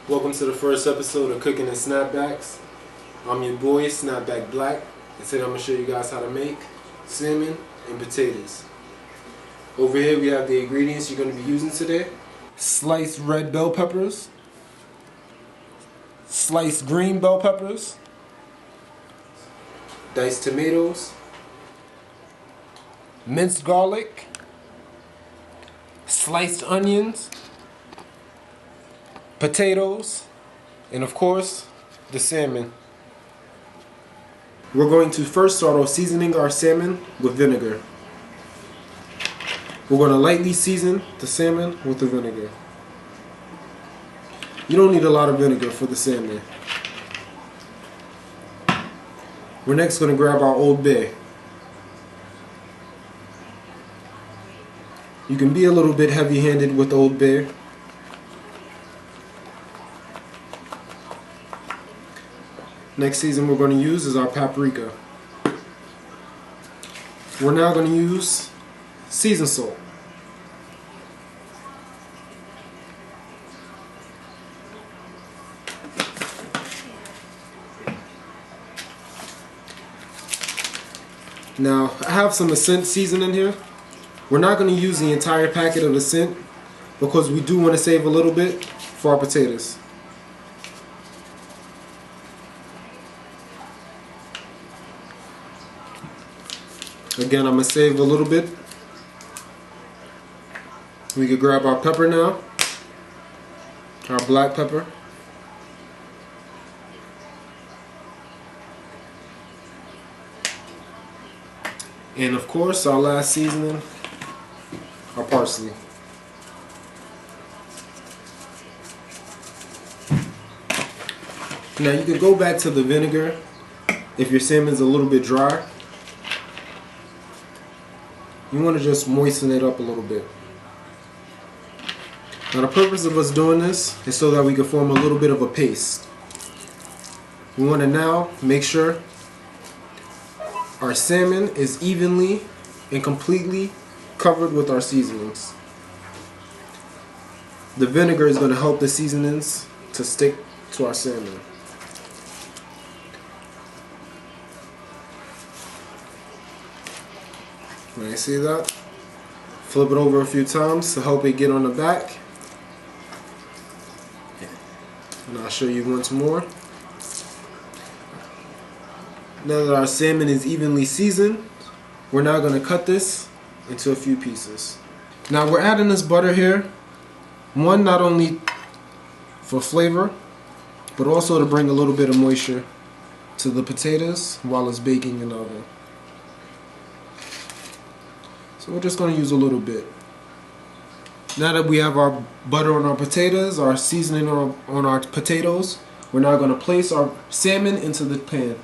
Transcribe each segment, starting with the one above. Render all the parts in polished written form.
Welcome to the first episode of Cooking N Snapbacks. I'm your boy, Snapback Black, and today I'm going to show you guys how to make salmon and potatoes. Over here we have the ingredients you're going to be using today. Sliced red bell peppers, sliced green bell peppers, diced tomatoes, minced garlic, sliced onions, potatoes, and of course, the salmon. We're going to first start off seasoning our salmon with vinegar. We're going to lightly season the salmon with the vinegar. You don't need a lot of vinegar for the salmon. We're next going to grab our Old Bay. You can be a little bit heavy-handed with Old Bay. Next season we're going to use is our paprika. We're now going to use seasoned salt. Now I have some scent seasoning here. We're not going to use the entire packet of the scent because we do want to save a little bit for our potatoes. Again, I'm going to save a little bit. We can grab our pepper now, our black pepper. And of course, our last seasoning, our parsley. Now you can go back to the vinegar if your salmon's a little bit dry. You want to just moisten it up a little bit. Now the purpose of us doing this is so that we can form a little bit of a paste. We want to now make sure our salmon is evenly and completely covered with our seasonings. The vinegar is going to help the seasonings to stick to our salmon. Now you see that? Flip it over a few times to help it get on the back. And I'll show you once more. Now that our salmon is evenly seasoned, we're now going to cut this into a few pieces. Now we're adding this butter here, one, not only for flavor, but also to bring a little bit of moisture to the potatoes while it's baking in the oven. So we're just going to use a little bit. Now that we have our butter on our potatoes, our seasoning on our potatoes, we're now going to place our salmon into the pan.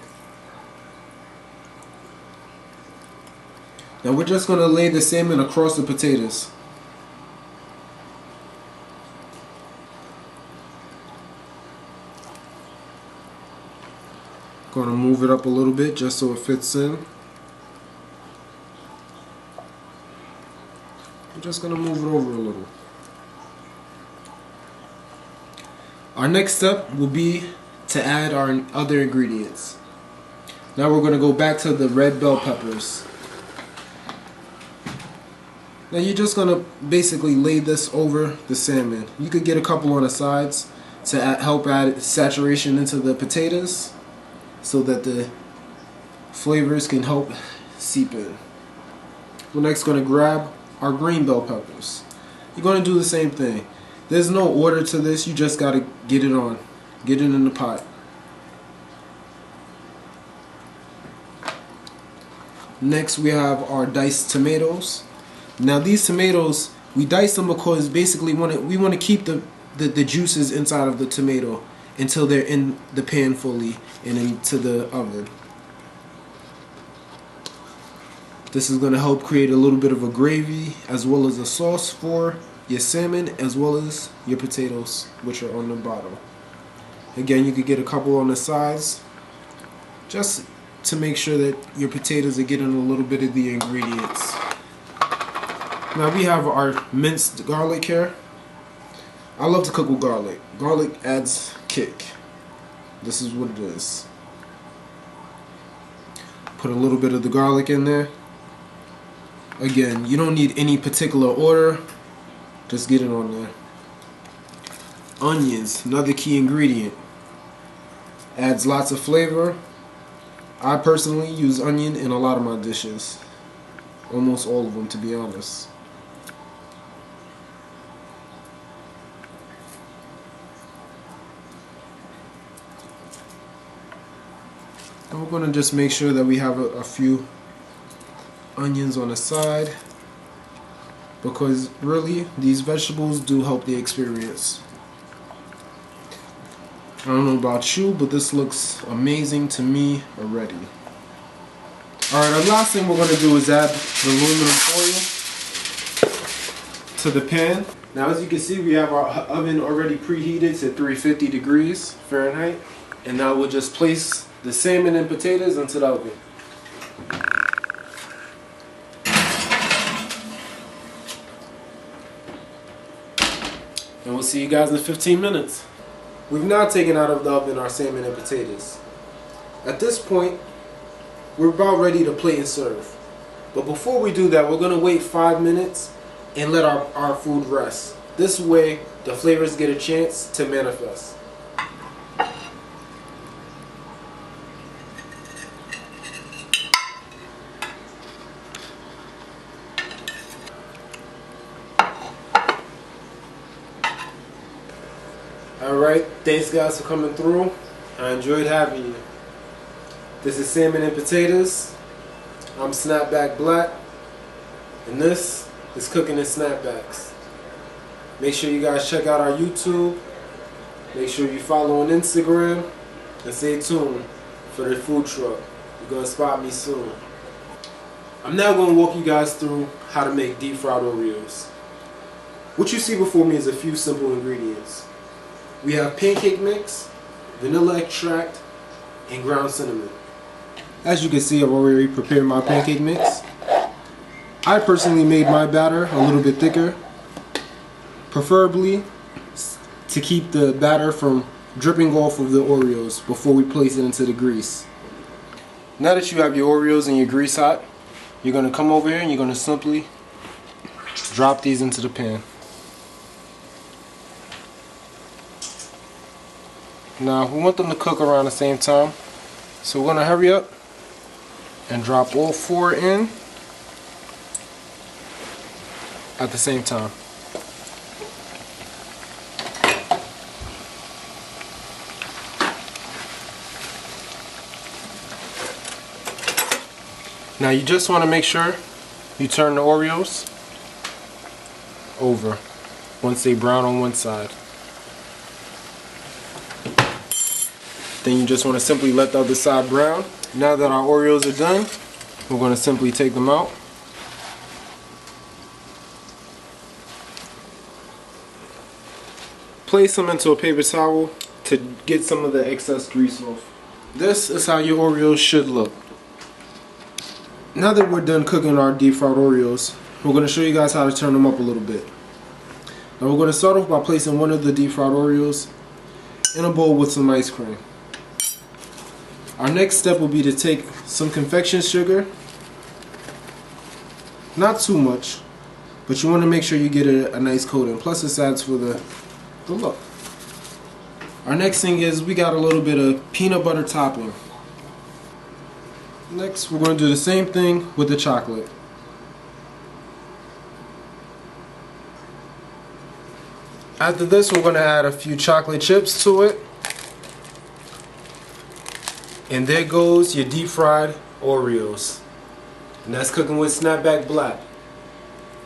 Now we're just going to lay the salmon across the potatoes. Going to move it up a little bit just so it fits in. I'm just going to move it over a little. Our next step will be to add our other ingredients. Now we're going to go back to the red bell peppers. Now you're just going to basically lay this over the salmon. You could get a couple on the sides to help add saturation into the potatoes so that the flavors can help seep in. We're next going to grab our green bell peppers. You're going to do the same thing. There's no order to this, you just got to get it on. Get it in the pot. Next we have our diced tomatoes. Now these tomatoes, we dice them because basically we want to keep the juices inside of the tomato until they're in the pan fully and into the oven. This is going to help create a little bit of a gravy as well as a sauce for your salmon as well as your potatoes, which are on the bottom. Again, you could get a couple on the sides just to make sure that your potatoes are getting a little bit of the ingredients. Now we have our minced garlic here. I love to cook with garlic. Garlic adds kick. This is what it is. Put a little bit of the garlic in there. Again, you don't need any particular order. Just get it on there. Onions, another key ingredient. Adds lots of flavor. I personally use onion in a lot of my dishes. Almost all of them, to be honest. And we're going to just make sure that we have a few onions on the side, because really these vegetables do help the experience. I don't know about you, but this looks amazing to me already. Alright, the last thing we're going to do is add the aluminum foil to the pan. Now, as you can see, we have our oven already preheated to 350 degrees Fahrenheit. And now we'll just place the salmon and potatoes into the oven. And we'll see you guys in 15 minutes. We've now taken out of the oven our salmon and potatoes. At this point, we're about ready to plate and serve. But before we do that, we're going to wait 5 minutes and let our food rest. This way, the flavors get a chance to manifest. Alright, thanks guys for coming through. I enjoyed having you. This is Salmon and Potatoes. I'm Snapback Black. And this is Cooking in Snapbacks. Make sure you guys check out our YouTube. Make sure you follow on Instagram. And stay tuned for the food truck. You're going to spot me soon. I'm now going to walk you guys through how to make deep fried Oreos. What you see before me is a few simple ingredients. We have pancake mix, vanilla extract, and ground cinnamon. As you can see, I've already prepared my pancake mix. I personally made my batter a little bit thicker, preferably to keep the batter from dripping off of the Oreos before we place it into the grease. Now that you have your Oreos and your grease hot, you're going to come over here and you're going to simply drop these into the pan. Now we want them to cook around the same time, so we're going to hurry up and drop all 4 in at the same time. Now you just want to make sure you turn the Oreos over once they brown on one side. Then you just want to simply let the other side brown. Now that our Oreos are done, we're going to simply take them out. Place them into a paper towel to get some of the excess grease off. This is how your Oreos should look. Now that we're done cooking our deep fried Oreos, we're going to show you guys how to turn them up a little bit. Now we're going to start off by placing one of the deep fried Oreos in a bowl with some ice cream. Our next step will be to take some confection sugar, not too much, but you want to make sure you get a nice coating. Plus this adds for the look. Our next thing is we got a little bit of peanut butter topping. Next we're going to do the same thing with the chocolate. After this we're going to add a few chocolate chips to it. And there goes your deep fried Oreos. And that's Cooking with Snapback Black.